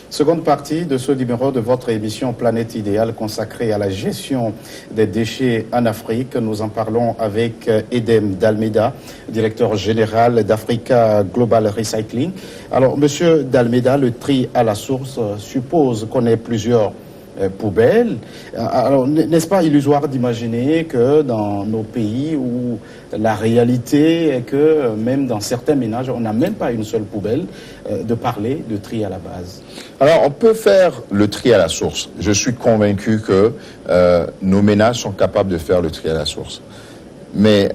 Seconde partie de ce numéro de votre émission Planète Idéale consacrée à la gestion des déchets en Afrique. Nous en parlons avec Edem Dalmeida, directeur général d'Africa Global Recycling. Alors, monsieur Dalmeida, le tri à la source suppose qu'on ait plusieurs poubelles. Alors, n'est-ce pas illusoire d'imaginer que dans nos pays où la réalité est que même dans certains ménages, on n'a même pas une seule poubelle, de parler de tri à la base? Alors, on peut faire le tri à la source. Je suis convaincu que nos ménages sont capables de faire le tri à la source. Mais,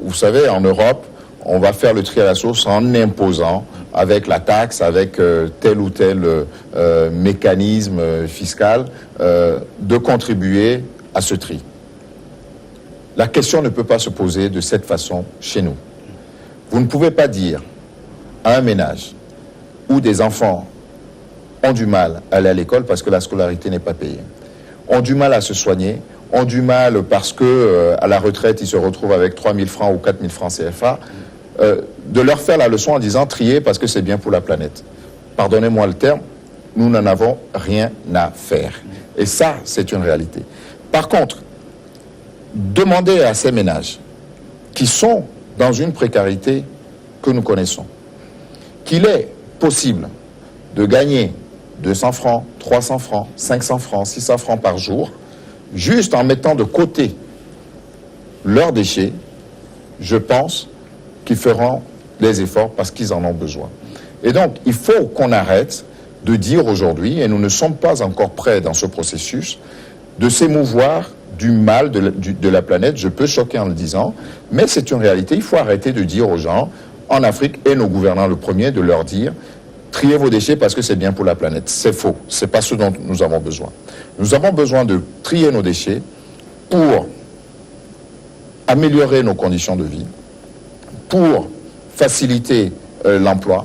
vous savez, en Europe, on va faire le tri à la source en imposant, avec la taxe, avec tel ou tel mécanisme fiscal, de contribuer à ce tri. La question ne peut pas se poser de cette façon chez nous. Vous ne pouvez pas dire à un ménage où des enfants ont du mal à aller à l'école parce que la scolarité n'est pas payée, ont du mal à se soigner, ont du mal parce que à la retraite, ils se retrouvent avec 3 000 francs ou 4 000 francs CFA, de leur faire la leçon en disant trier parce que c'est bien pour la planète. Pardonnez-moi le terme, nous n'en avons rien à faire. Et ça, c'est une réalité. Par contre, demandez à ces ménages qui sont dans une précarité que nous connaissons, qu'il est possible de gagner 200 francs, 300 francs, 500 francs, 600 francs par jour, juste en mettant de côté leurs déchets, je pense qu'ils feront les efforts parce qu'ils en ont besoin. Et donc, il faut qu'on arrête de dire aujourd'hui, et nous ne sommes pas encore prêts dans ce processus, de s'émouvoir du mal de la planète. Je peux choquer en le disant, mais c'est une réalité. Il faut arrêter de dire aux gens, en Afrique, et nos gouvernants le premier, de leur dire triez vos déchets parce que c'est bien pour la planète. C'est faux. C'est pas ce dont nous avons besoin. Nous avons besoin de trier nos déchets pour améliorer nos conditions de vie, pour faciliter l'emploi,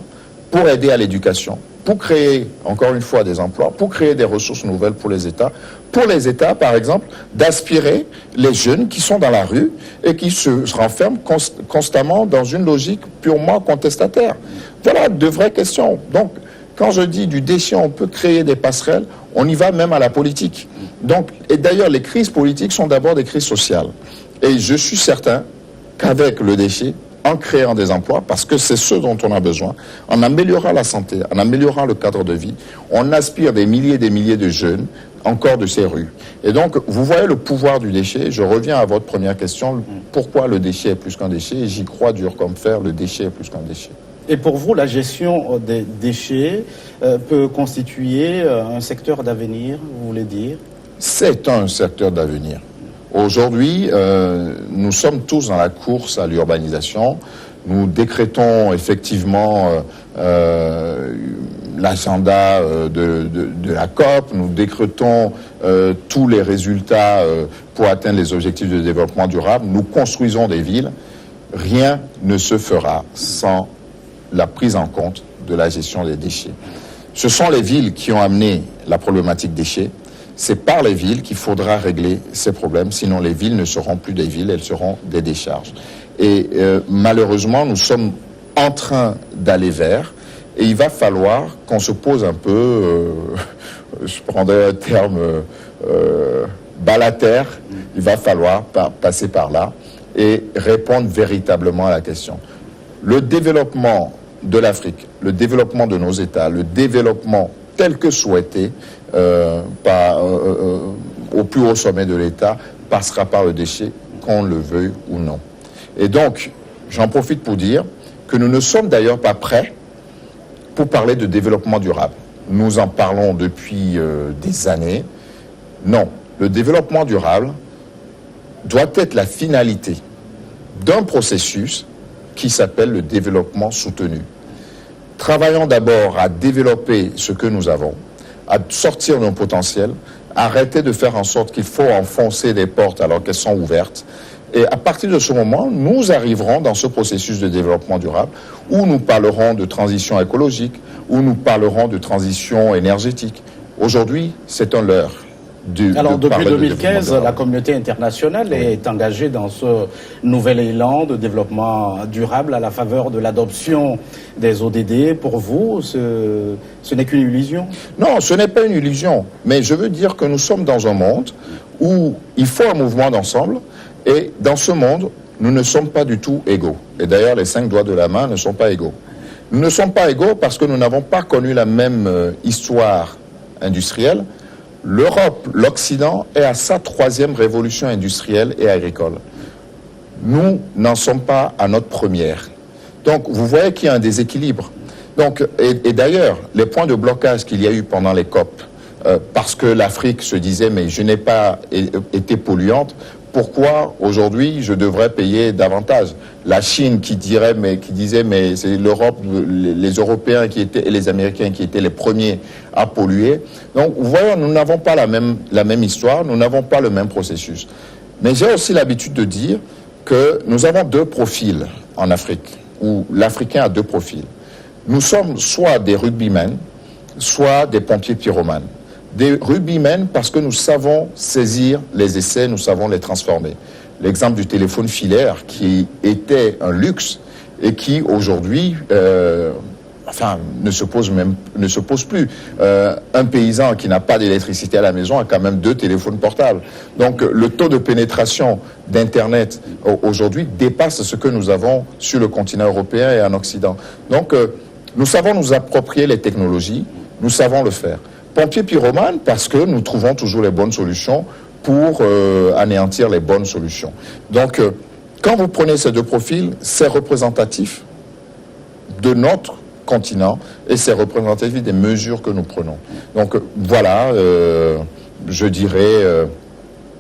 pour aider à l'éducation, pour créer, encore une fois, des emplois, pour créer des ressources nouvelles pour les États. Pour les États, par exemple, d'aspirer les jeunes qui sont dans la rue et qui se renferment constamment dans une logique purement contestataire. Voilà de vraies questions. Donc, quand je dis du déchet, on peut créer des passerelles, on y va même à la politique. Donc, et d'ailleurs, les crises politiques sont d'abord des crises sociales. Et je suis certain qu'avec le déchet, en créant des emplois, parce que c'est ce dont on a besoin, en améliorant la santé, en améliorant le cadre de vie, on aspire des milliers et des milliers de jeunes encore de ces rues. Et donc, vous voyez le pouvoir du déchet. Je reviens à votre première question. Pourquoi le déchet est plus qu'un déchet? J'y crois dur comme fer, le déchet est plus qu'un déchet. Et pour vous, la gestion des déchets peut constituer un secteur d'avenir, vous voulez dire? C'est un secteur d'avenir. Aujourd'hui, nous sommes tous dans la course à l'urbanisation. Nous décrétons effectivement l'agenda de la COP. Nous décrétons tous les résultats pour atteindre les objectifs de développement durable. Nous construisons des villes. Rien ne se fera sans la prise en compte de la gestion des déchets. Ce sont les villes qui ont amené la problématique déchets. C'est par les villes qu'il faudra régler ces problèmes, sinon les villes ne seront plus des villes, elles seront des décharges. Et malheureusement, nous sommes en train d'aller vers, et il va falloir qu'on se pose un peu, je prendrais un terme bas-la-terre, il va falloir passer par là et répondre véritablement à la question. Le développement de l'Afrique, le développement de nos États, le développement tel que souhaité au plus haut sommet de l'État, passera par le déchet, qu'on le veuille ou non. Et donc, j'en profite pour dire que nous ne sommes d'ailleurs pas prêts pour parler de développement durable. Nous en parlons depuis des années. Non, le développement durable doit être la finalité d'un processus qui s'appelle le développement soutenu. Travaillons d'abord à développer ce que nous avons, à sortir nos potentiels, arrêter de faire en sorte qu'il faut enfoncer des portes alors qu'elles sont ouvertes. Et à partir de ce moment, nous arriverons dans ce processus de développement durable où nous parlerons de transition écologique, où nous parlerons de transition énergétique. Aujourd'hui, c'est un leurre. Alors, depuis 2015, la communauté internationale est engagée dans ce nouvel élan de développement durable à la faveur de l'adoption des ODD. Pour vous, ce n'est qu'une illusion? Non, ce n'est pas une illusion. Mais je veux dire que nous sommes dans un monde où il faut un mouvement d'ensemble. Et dans ce monde, nous ne sommes pas du tout égaux. Et d'ailleurs, les 5 doigts de la main ne sont pas égaux. Nous ne sommes pas égaux parce que nous n'avons pas connu la même histoire industrielle. L'Europe, l'Occident est à sa 3e révolution industrielle et agricole. Nous n'en sommes pas à notre première. Donc, vous voyez qu'il y a un déséquilibre. Donc, et d'ailleurs, les points de blocage qu'il y a eu pendant les COP, parce que l'Afrique se disait, mais je n'ai pas été polluante, pourquoi aujourd'hui je devrais payer davantage? La Chine qui disait mais c'est l'Europe, les Européens et les Américains qui étaient les premiers à polluer. Donc vous voyez, nous n'avons pas la même histoire, nous n'avons pas le même processus. Mais j'ai aussi l'habitude de dire que nous avons 2 profils en Afrique, où l'Africain a 2 profils. Nous sommes soit des rugbymen, soit des pompiers pyromanes. Des rugbymen parce que nous savons saisir les essais, nous savons les transformer. L'exemple du téléphone filaire qui était un luxe et qui aujourd'hui ne se pose plus. Un paysan qui n'a pas d'électricité à la maison a quand même 2 téléphones portables. Donc le taux de pénétration d'Internet aujourd'hui dépasse ce que nous avons sur le continent européen et en Occident. Donc nous savons nous approprier les technologies, nous savons le faire. Pompiers pyromanes parce que nous trouvons toujours les bonnes solutions pour anéantir les bonnes solutions. Donc, quand vous prenez ces 2 profils, c'est représentatif de notre continent et c'est représentatif des mesures que nous prenons. Donc, voilà, je dirais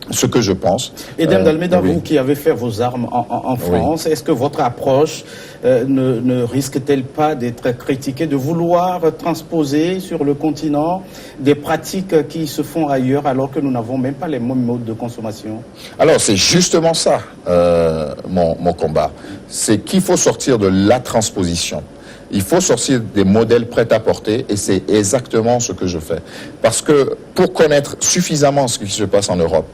ce que je pense. Edem Dalméda, oui. Vous qui avez fait vos armes en France, oui. Est-ce que votre approche ne risque-t-elle pas d'être critiquée, de vouloir transposer sur le continent des pratiques qui se font ailleurs alors que nous n'avons même pas les mêmes modes de consommation? Alors c'est justement ça mon combat. C'est qu'il faut sortir de la transposition. Il faut sortir des modèles prêts à porter et c'est exactement ce que je fais. Parce que pour connaître suffisamment ce qui se passe en Europe,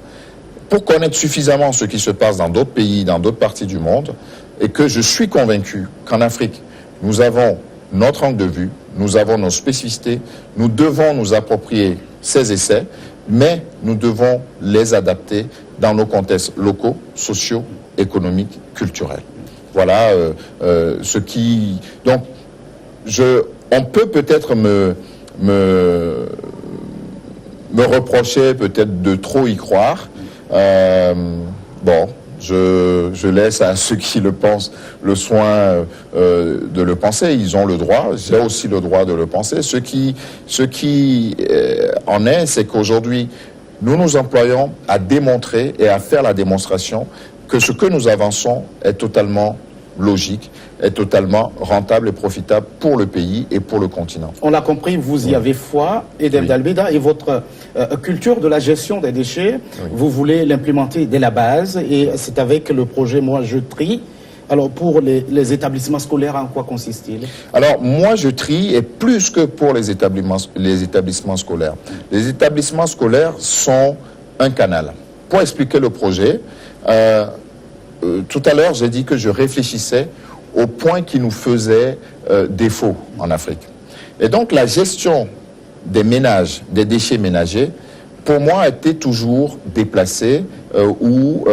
pour connaître suffisamment ce qui se passe dans d'autres pays, dans d'autres parties du monde, et que je suis convaincu qu'en Afrique, nous avons notre angle de vue, nous avons nos spécificités, nous devons nous approprier ces essais, mais nous devons les adapter dans nos contextes locaux, sociaux, économiques, culturels. Voilà ce qui... Donc, on peut peut-être me reprocher peut-être de trop y croire. Bon, je laisse à ceux qui le pensent le soin de le penser. Ils ont le droit, j'ai aussi le droit de le penser. Ce qui en est, c'est qu'aujourd'hui, nous nous employons à démontrer et à faire la démonstration que ce que nous avançons est totalement logique, est totalement rentable et profitable pour le pays et pour le continent. On l'a compris, vous y avez foi, Edem Dalméda, et votre culture de la gestion des déchets, vous voulez l'implémenter dès la base, et c'est avec le projet Moi Je Trie. Alors pour les établissements scolaires, en quoi consiste-t-il? Alors Moi Je Trie est plus que pour les établissements scolaires. Les établissements scolaires sont un canal. Pour expliquer le projet, tout à l'heure, j'ai dit que je réfléchissais aux points qui nous faisaient défaut en Afrique. Et donc, la gestion des ménages, des déchets ménagers, pour moi, a été toujours déplacée ou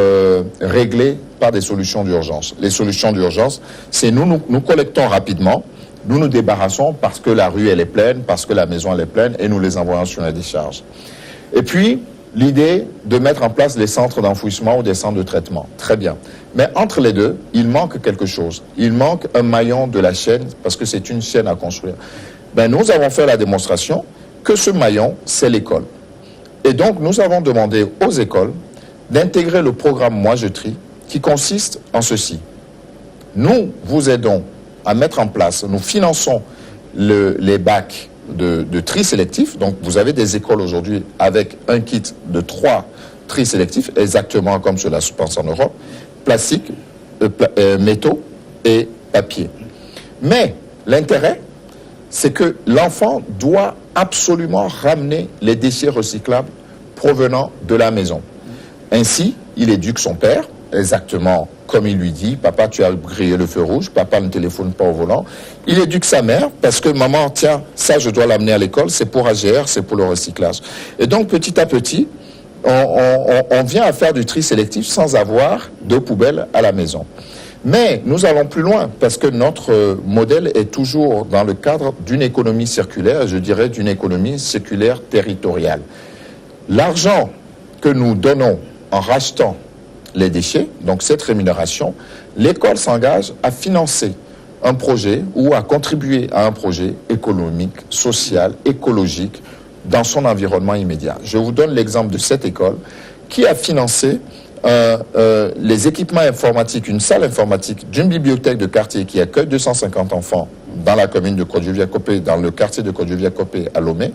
réglée par des solutions d'urgence. Les solutions d'urgence, c'est nous collectons rapidement, nous nous débarrassons parce que la rue, elle est pleine, parce que la maison, elle est pleine, et nous les envoyons sur la décharge. Et puis, l'idée de mettre en place les centres d'enfouissement ou des centres de traitement. Très bien. Mais entre les deux, il manque quelque chose. Il manque un maillon de la chaîne, parce que c'est une chaîne à construire. Nous avons fait la démonstration que ce maillon, c'est l'école. Et donc, nous avons demandé aux écoles d'intégrer le programme Moi Je Trie, qui consiste en ceci. Nous vous aidons à mettre en place, nous finançons les bacs de tri sélectif. Donc vous avez des écoles aujourd'hui avec un kit de 3 tri sélectifs, exactement comme cela se passe en Europe, plastique, métaux et papier. Mais l'intérêt, c'est que l'enfant doit absolument ramener les déchets recyclables provenant de la maison. Ainsi, il éduque son père, exactement comme il lui dit, papa, tu as grillé le feu rouge, papa ne téléphone pas au volant. Il éduque sa mère parce que maman, tiens, ça je dois l'amener à l'école, c'est pour AGR, c'est pour le recyclage. Et donc petit à petit, on vient à faire du tri sélectif sans avoir de poubelle à la maison. Mais nous allons plus loin parce que notre modèle est toujours dans le cadre d'une économie circulaire, je dirais d'une économie circulaire territoriale. L'argent que nous donnons en rachetant les déchets, donc cette rémunération, l'école s'engage à financer un projet ou à contribuer à un projet économique, social, écologique dans son environnement immédiat. Je vous donne l'exemple de cette école qui a financé les équipements informatiques, une salle informatique d'une bibliothèque de quartier qui accueille 250 enfants dans la commune de Kodjo-Viakopé, dans le quartier de Kodjo-Viakopé à Lomé,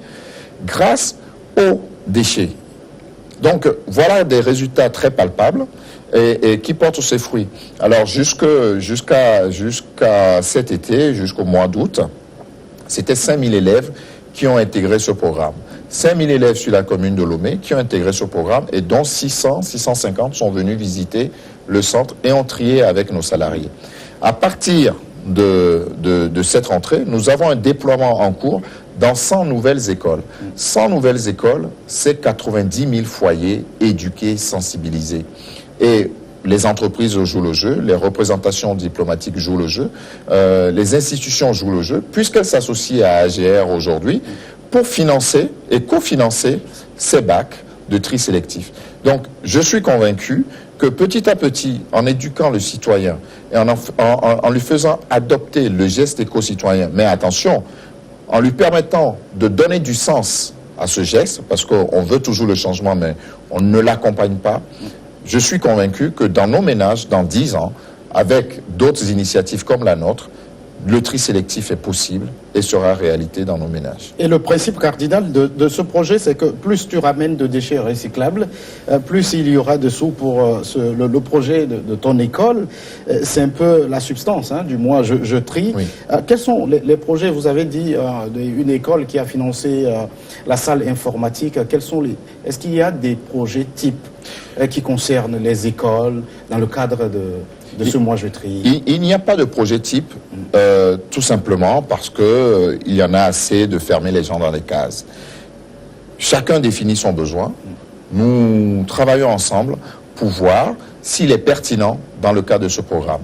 grâce aux déchets. Donc voilà des résultats très palpables et qui portent ses fruits. Alors jusqu'à cet été, jusqu'au mois d'août, c'était 5000 élèves qui ont intégré ce programme. 5000 élèves sur la commune de Lomé qui ont intégré ce programme et dont 650 sont venus visiter le centre et ont trié avec nos salariés. À partir de cette rentrée, nous avons un déploiement en cours dans 100 nouvelles écoles. 100 nouvelles écoles, c'est 90 000 foyers éduqués, sensibilisés. Et les entreprises jouent le jeu, les représentations diplomatiques jouent le jeu, les institutions jouent le jeu, puisqu'elles s'associent à AGR aujourd'hui pour financer et cofinancer ces bacs de tri sélectif. Donc, je suis convaincu que petit à petit, en éduquant le citoyen et en lui faisant adopter le geste éco-citoyen, mais attention, en lui permettant de donner du sens à ce geste, parce qu'on veut toujours le changement, mais on ne l'accompagne pas, je suis convaincu que dans nos ménages, dans 10 ans, avec d'autres initiatives comme la nôtre, le tri sélectif est possible et sera réalité dans nos ménages. Et le principe cardinal de ce projet, c'est que plus tu ramènes de déchets recyclables, plus il y aura de sous pour le projet de ton école. C'est un peu la substance, hein, du moins je trie. Oui. Quels sont les projets? Vous avez dit une école qui a financé la salle informatique. Est-ce qu'il y a des projets types qui concernent les écoles dans le cadre de ce mois je trie? Il n'y a pas de projet type, tout simplement parce que il y en a assez de fermer les gens dans les cases. Chacun définit son besoin. Nous travaillons ensemble pour voir s'il est pertinent dans le cadre de ce programme.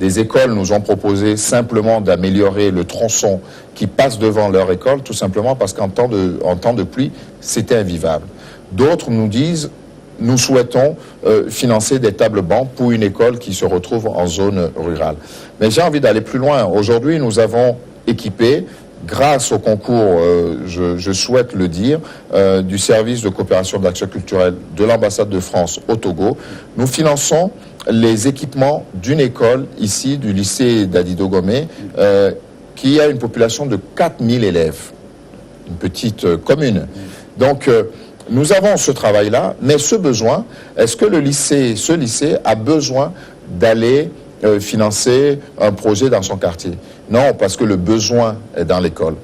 Des écoles nous ont proposé simplement d'améliorer le tronçon qui passe devant leur école, tout simplement parce qu'en temps de pluie, c'était invivable. D'autres nous disent: nous souhaitons financer des tables-bancs pour une école qui se retrouve en zone rurale. Mais j'ai envie d'aller plus loin. Aujourd'hui, nous avons équipé, grâce au concours, je souhaite le dire, du service de coopération d'action culturelle de l'ambassade de France au Togo, nous finançons les équipements d'une école ici, du lycée d'Adido Gomé, qui a une population de 4000 élèves, une petite commune. Donc, nous avons ce travail-là, mais ce besoin, est-ce que ce lycée a besoin d'aller financer un projet dans son quartier? Non, parce que le besoin est dans l'école.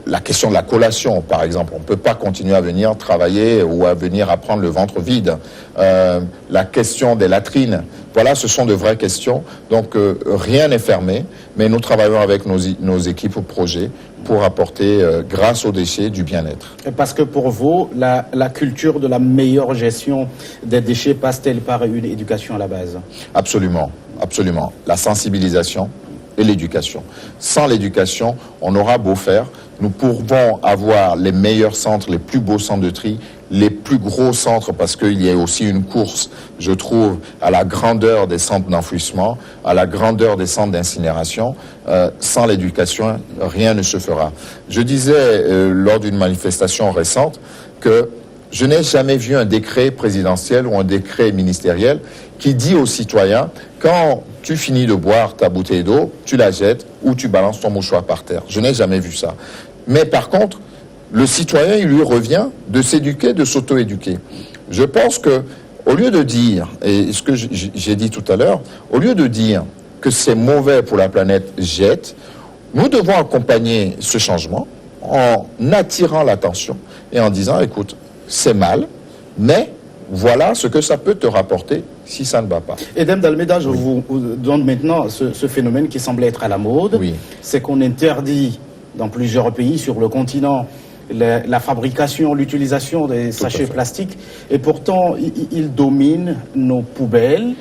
La question de la collation, par exemple, on ne peut pas continuer à venir travailler ou à venir apprendre le ventre vide. La question des latrines, voilà, ce sont de vraies questions. Donc, rien n'est fermé, mais nous travaillons avec nos équipes au projet pour apporter, grâce aux déchets, du bien-être. Parce que pour vous, la culture de la meilleure gestion des déchets passe-t-elle par une éducation à la base? Absolument, absolument. La sensibilisation et l'éducation. Sans l'éducation, on aura beau faire, nous pourrons avoir les meilleurs centres, les plus beaux centres de tri, les plus gros centres, parce qu'il y a aussi une course, je trouve, à la grandeur des centres d'enfouissement, à la grandeur des centres d'incinération. Sans l'éducation, rien ne se fera. Je disais lors d'une manifestation récente que je n'ai jamais vu un décret présidentiel ou un décret ministériel qui dit aux citoyens: quand tu finis de boire ta bouteille d'eau, tu la jettes ou tu balances ton mouchoir par terre. Je n'ai jamais vu ça. Mais par contre, le citoyen, il lui revient de s'éduquer, de s'auto-éduquer. Je pense que, au lieu de dire, et ce que j'ai dit tout à l'heure, au lieu de dire que c'est mauvais pour la planète, jette, nous devons accompagner ce changement en attirant l'attention et en disant: écoute, c'est mal, Mais voilà ce que ça peut te rapporter si ça ne va pas. Edem Dalméda, je vous donne maintenant ce phénomène qui semble être à la mode. Oui. C'est qu'on interdit dans plusieurs pays sur le continent la fabrication, l'utilisation des sachets plastiques. Et pourtant, ils dominent nos poubelles.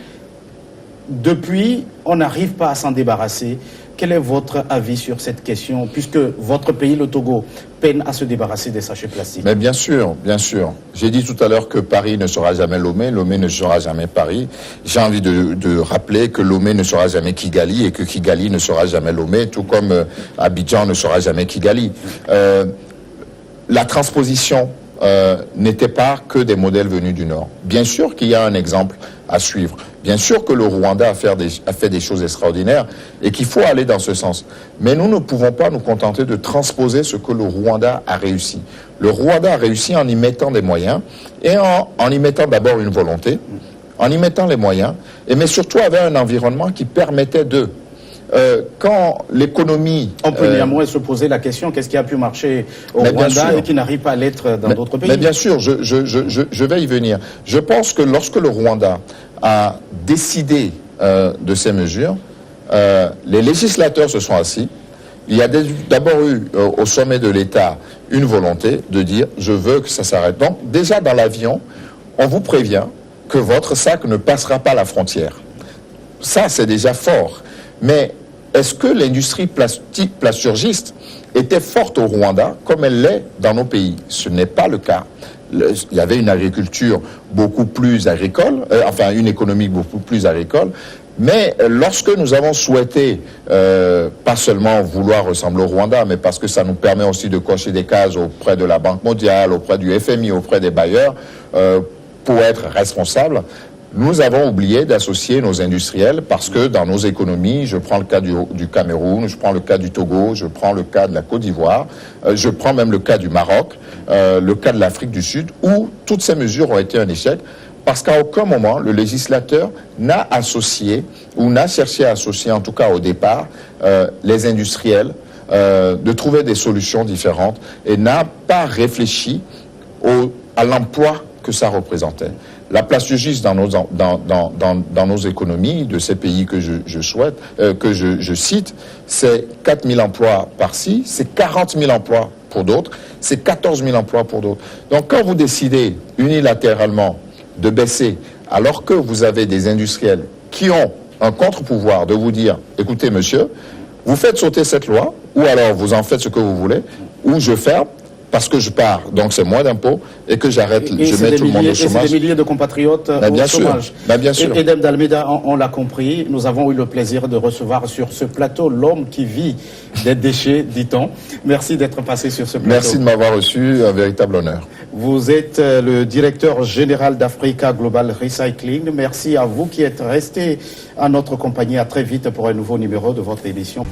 Depuis, on n'arrive pas à s'en débarrasser. Quel est votre avis sur cette question, puisque votre pays, le Togo, peine à se débarrasser des sachets plastiques? Mais bien sûr, bien sûr. J'ai dit tout à l'heure que Paris ne sera jamais Lomé, Lomé ne sera jamais Paris. J'ai envie de rappeler que Lomé ne sera jamais Kigali et que Kigali ne sera jamais Lomé, tout comme Abidjan ne sera jamais Kigali. La transposition n'était pas que des modèles venus du Nord. Bien sûr qu'il y a un exemple à suivre. Bien sûr que le Rwanda a fait des choses extraordinaires et qu'il faut aller dans ce sens. Mais nous ne pouvons pas nous contenter de transposer ce que le Rwanda a réussi. Le Rwanda a réussi en y mettant des moyens et en y mettant d'abord une volonté, en y mettant les moyens, mais surtout avec un environnement qui permettait de... quand l'économie... On peut néanmoins se poser la question, qu'est-ce qui a pu marcher au Rwanda et qui n'arrive pas à l'être dans d'autres pays? Mais bien sûr, je vais y venir. Je pense que lorsque le Rwanda a décidé de ces mesures, les législateurs se sont assis. Il y a d'abord eu au sommet de l'État une volonté de dire « je veux que ça s'arrête ». Donc déjà dans l'avion, on vous prévient que votre sac ne passera pas la frontière. Ça, c'est déjà fort. Mais est-ce que l'industrie plasturgiste était forte au Rwanda comme elle l'est dans nos pays? Ce n'est pas le cas. Il y avait une agriculture beaucoup plus agricole, enfin une économie beaucoup plus agricole. Mais lorsque nous avons souhaité, pas seulement vouloir ressembler au Rwanda, mais parce que ça nous permet aussi de cocher des cases auprès de la Banque mondiale, auprès du FMI, auprès des bailleurs, pour être responsables, nous avons oublié d'associer nos industriels parce que dans nos économies, je prends le cas du Cameroun, je prends le cas du Togo, je prends le cas de la Côte d'Ivoire, je prends même le cas du Maroc, le cas de l'Afrique du Sud, où toutes ces mesures ont été un échec parce qu'à aucun moment le législateur n'a associé ou n'a cherché à associer, en tout cas au départ, les industriels, de trouver des solutions différentes et n'a pas réfléchi à l'emploi que ça représentait. La plasturgie dans nos économies de ces pays que je cite, c'est 4 000 emplois par-ci, c'est 40 000 emplois pour d'autres, c'est 14 000 emplois pour d'autres. Donc quand vous décidez unilatéralement de baisser, alors que vous avez des industriels qui ont un contre-pouvoir de vous dire, écoutez monsieur, vous faites sauter cette loi, ou alors vous en faites ce que vous voulez, ou je ferme, parce que je pars, donc c'est moins d'impôts, et que j'arrête, je mets tout le monde au chômage. Et c'est des milliers de compatriotes au chômage. Bien sûr. Edem Dalméda, on l'a compris, nous avons eu le plaisir de recevoir sur ce plateau l'homme qui vit des déchets, dit-on. Merci d'être passé sur ce plateau. Merci de m'avoir reçu, un véritable honneur. Vous êtes le directeur général d'Africa Global Recycling. Merci à vous qui êtes resté à notre compagnie. À très vite pour un nouveau numéro de votre émission.